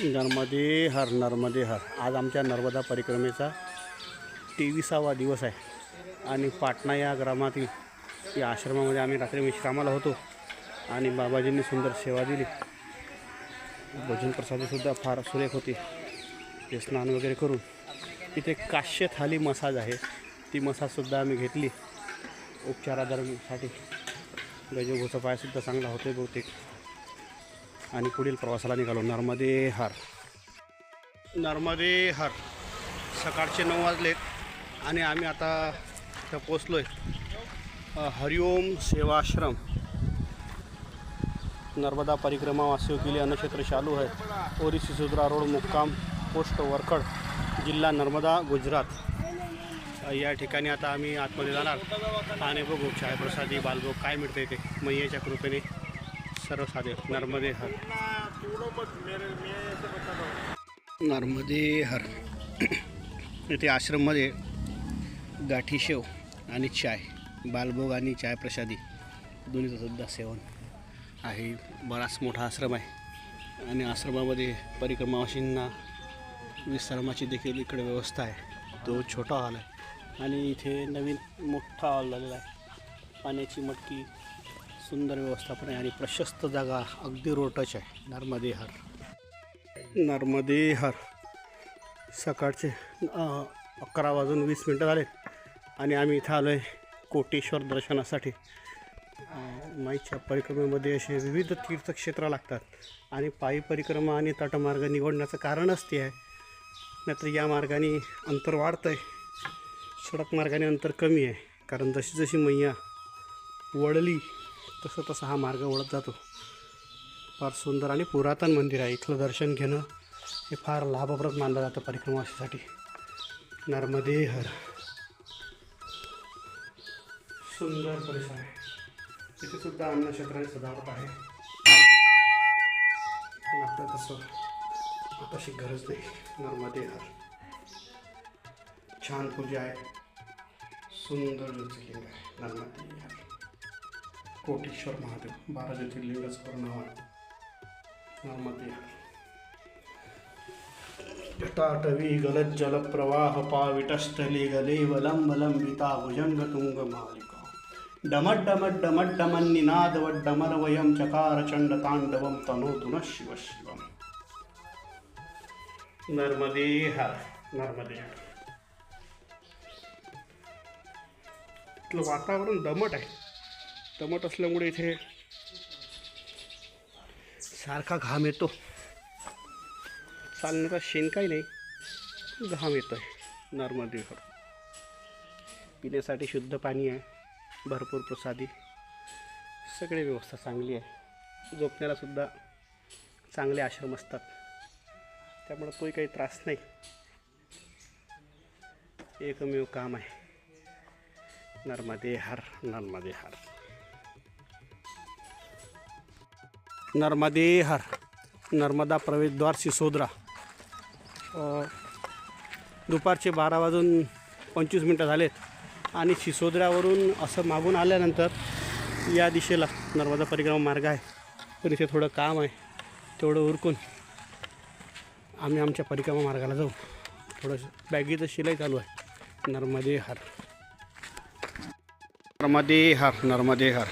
नर्मदे हर. आज आमच्या नर्मदा परिक्रमेचा 23वा दिवस आहे आणि पाटणा या ग्रामातील या आश्रमामध्ये आम्ही रात्री विश्रामाला होतो आणि बाबाजींनी सुंदर सेवा दिली. भोजन प्रसादीसुद्धा फार सुरेख होती. ते स्नान वगैरे करून इथे काश्य थाली मसाज आहे, ती मसाजसुद्धा आम्ही घेतली उपचारादरम्यानसाठी. गजोगोचा पायसुद्धा चांगला होतो बहुतेक. आणि पुढील प्रवासाला निघालो. नर्मदे हर. सकाळचे 9 वाजलेत आणि आम्ही आता इथं पोचलो आहे. हरिओम सेवाश्रम. नर्मदा परिक्रमा वासियों के लिए अन्नक्षेत्र चालू है. ओरी सिसोदरा रोड, मुक्काम पोस्ट वरकड, जिल्हा नर्मदा, गुजरात. या ठिकाणी आता आम्ही आतमध्ये जाणार आणि बघू चायप्रसादी बालभोग काय मिळते इथे. मैयाच्या कृपेने सर्व साधे. नर्मदे हर. इथे आश्रममध्ये गाठी शेव आणि चाय, बालभोग आणि चायप्रसादी दोन्हीचं सुद्धा सेवन आहे. बराच मोठा आश्रम आहे आणि आश्रमामध्ये परिक्रमावासींना विश्रामाची देखील इकडे व्यवस्था आहे. तो छोटा हॉल आहे आणि इथे नवीन मोठा हॉल झालेला आहे. पाण्याची मटकी, सुंदर व्यवस्थापन आहे आणि प्रशस्त जागा, अगदी रोडटच आहे. नर्मदे हर. सकाळचे 11:20 झाले आणि आम्ही इथं आलो आहे कोटेश्वर दर्शनासाठी. माईच्या परिक्रमेमध्ये असे विविध तीर्थक्षेत्र लागतात आणि पायी परिक्रमा आणि तटमार्ग निवडण्याचं कारणच ते आहे. नाहीतर या मार्गाने अंतर वाढतं आहे, सडक मार्गाने अंतर कमी आहे. कारण जशी जशी मैया वळली तसं हा मार्ग वळत जातो. फार सुंदर आणि पुरातन मंदिर आहे. इथलं दर्शन घेणं हे फार लाभप्रद मानलं जातं परिक्रमावासीसाठी. नर्मदे हर. सुंदर परिसर आहे. तिथे सुद्धा अन्नक्षेत्राने सजावट आहे. पण आपलं तसं आताशी गरज नाही. नर्मदे हर. छान पूजा आहे, सुंदर ज्योतिर्लिंग आहे. नर्मदे हर. कोटेश्वर महादेव 12 ज्योतिर्लिंगाचं नाव आहे. नर्मदे हर. जटाटवी गलत जल प्रवाह पाविटस्थली गले वलंबिता भुजंग तुंग मालिका. डमड्डमड्डमड्डमन्निनादवड्डमरवयं चकार चंड तांडवं तनोतु नः शिव शिवम्. नर्मदे हर. इथलं वातावरण दमट आहे. दमट असल्यामुळे इथे सारखा घाम येतो. चालण्याचा शेण काही नाही, घाम येतो आहे. नर्मदे हर. पिण्यासाठी शुद्ध पाणी आहे, भरपूर प्रसादी, सगळी व्यवस्था चांगली आहे. झोपण्याला सुद्धा चांगले आश्रम असतात, त्यामुळे तोही काही त्रास नाही. एकमेव काम आहे. नर्मदे हर. नर्मदा प्रवेशद्वार सिसोदरा. दुपारचे 12:25 झालेत आणि सिसोदऱ्यावरून असं मागून आल्यानंतर या दिशेला नर्मदा परिक्रमा मार्ग आहे. पण इथे थोडं काम आहे, तेवढं उरकून आम्ही आमच्या परिक्रमा मार्गाला जाऊ. थोडं बॅगीचं शिलाई चालू आहे. नर्मदे हर.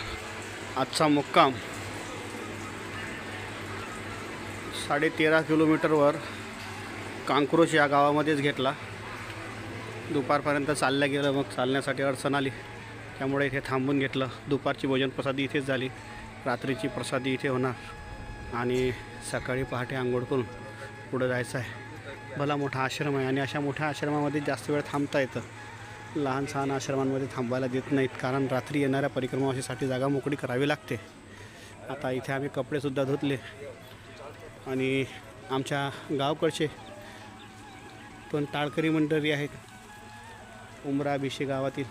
आजचा मुक्काम 13.5 किलोमीटरवर कांक्रोच या गावामध्येच घेतला. दुपारपर्यंत चालल्या गेलं, मग चालण्यासाठी अडचण आली, त्यामुळे इथे थांबून घेतलं. दुपारची भोजन प्रसादी इथेच झाली, रात्रीची प्रसादी इथे होणार आणि सकाळी पहाटे आंघोळ करून पुढं जायचं आहे. भला मोठा आश्रम आहे आणि अशा मोठ्या आश्रमामध्ये जास्त वेळ थांबता येतं. लहान सहान आश्रमांमध्ये थांबायला देत नाहीत, कारण रात्री येणाऱ्या परिक्रमावासीसाठी जागा मोकळी करावी लागते. आता इथे आम्ही कपडेसुद्धा धुतले आणि आमच्या गावकडचे पण टाळकरी मंडळी आहेत उमरा बिशी गावातील,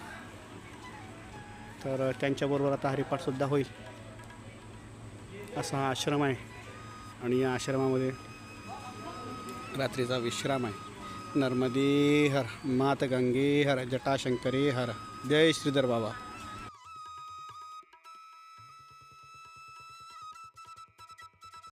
तर त्यांच्याबरोबर आता हरिपाठसुद्धा होईल. असा हा आश्रम आहे आणि या आश्रमामध्ये रात्रीचा विश्राम आहे. नर्मदे हर. मात गंगे हर. जटाशंकरे हर. जय श्रीधर बाबा.